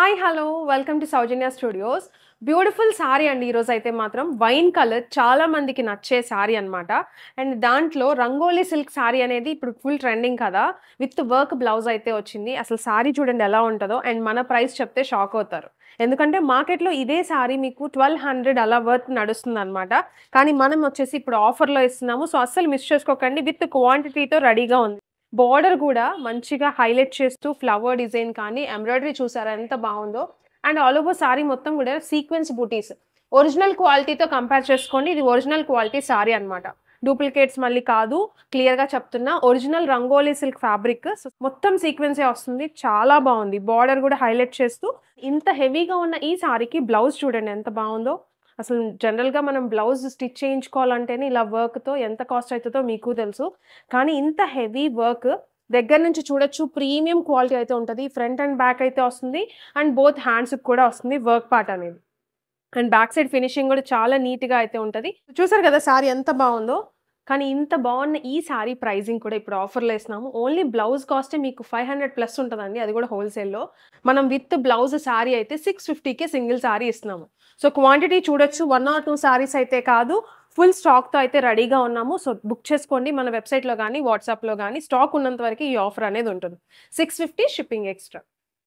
Hi hello welcome to Soujanya studios. Beautiful sorry అండి. ఈరోజు అయితే మాత్రం వైన్ కలర్ చాలా మందికి నచ్చే సారీ అనమాట. అండ్ దాంట్లో రంగోలీ సిల్క్ సారీ అనేది ఇప్పుడు ఫుల్ ట్రెండింగ్ కదా. విత్ వర్క్ బ్లౌజ్ అయితే వచ్చింది. అసలు సారీ చూడండి ఎలా ఉంటుందో. అండ్ మన ప్రైస్ చెప్తే షాక్ అవుతారు. ఎందుకంటే మార్కెట్లో ఇదే సారీ మీకు 1200 అలా వర్త్ నడుస్తుంది అనమాట. కానీ మనం వచ్చేసి ఇప్పుడు ఆఫర్లో ఇస్తున్నాము. సో అస్సలు మిస్ చేసుకోకండి. విత్ క్వాంటిటీతో రెడీగా ఉంది. బార్డర్ కూడా మంచిగా హైలైట్ చేస్తూ ఫ్లవర్ డిజైన్ కానీ ఎంబ్రాయిడరీ చూసారా ఎంత బాగుందో. అండ్ ఆల్ ఓవర్ సారీ మొత్తం కూడా సీక్వెన్స్ బూటీస్. ఒరిజినల్ క్వాలిటీతో కంపేర్ చేసుకోండి. ఇది ఒరిజినల్ క్వాలిటీ సారీ అనమాట. డూప్లికేట్స్ మళ్ళీ కాదు. క్లియర్గా చెప్తున్నా, ఒరిజినల్ రంగోలీ సిల్క్ ఫ్యాబ్రిక్. మొత్తం సీక్వెన్సే వస్తుంది. చాలా బాగుంది. బార్డర్ కూడా హైలైట్ చేస్తూ ఇంత హెవీగా ఉన్న ఈ సారీకి బ్లౌజ్ చూడండి ఎంత బాగుందో. అసలు జనరల్‌గా మనం బ్లౌజ్ స్టిచ్ చేయించుకోవాలంటేనే ఇలా వర్క్‌తో ఎంత కాస్ట్ అయితదో మీకు తెలుసు. కానీ ఇంత హెవీ వర్క్ దగ్గర నుంచి చూడొచ్చు. ప్రీమియం క్వాలిటీ అయితే ఉంటది. ఫ్రంట్ అండ్ బ్యాక్ అయితే వస్తుంది. అండ్ బోత్ హ్యాండ్స్‌కి కూడా వస్తుంది వర్క్ పార్ట్ అనేది. అండ్ బ్యాక్ సైడ్ ఫినిషింగ్ కూడా చాలా నీట్‌గా అయితే ఉంటది. చూసారు కదా సారీ ఎంత బాగుందో. కానీ ఇంత బాగున్న ఈ సారీ ప్రైజింగ్ కూడా ఇప్పుడు ఆఫర్‌లో ఇస్తున్నాము. ఓన్లీ బ్లౌజ్ కాస్టే మీకు 500 ప్లస్ ఉంటదండి. అది కూడా హోల్‌సేల్‌లో. మనం విత్ బ్లౌజ్ సారీ అయితే 650కే సింగిల్ సారీ ఇస్తున్నాము. సో క్వాంటిటీ చూడొచ్చు. 1 ఆర్ 2 సారీస్ అయితే కాదు. ఫుల్ స్టాక్‌తో అయితే రెడీగా ఉన్నాము. సో బుక్ చేసుకోండి మన వెబ్‌సైట్‌లో గానీ, వాట్సాప్‌లో గానీ స్టాక్ ఉన్నంత వరకు ఈ ఆఫర్ అనేది ఉంటుంది. 650 షిప్పింగ్ ఎక్స్‌ట్రా.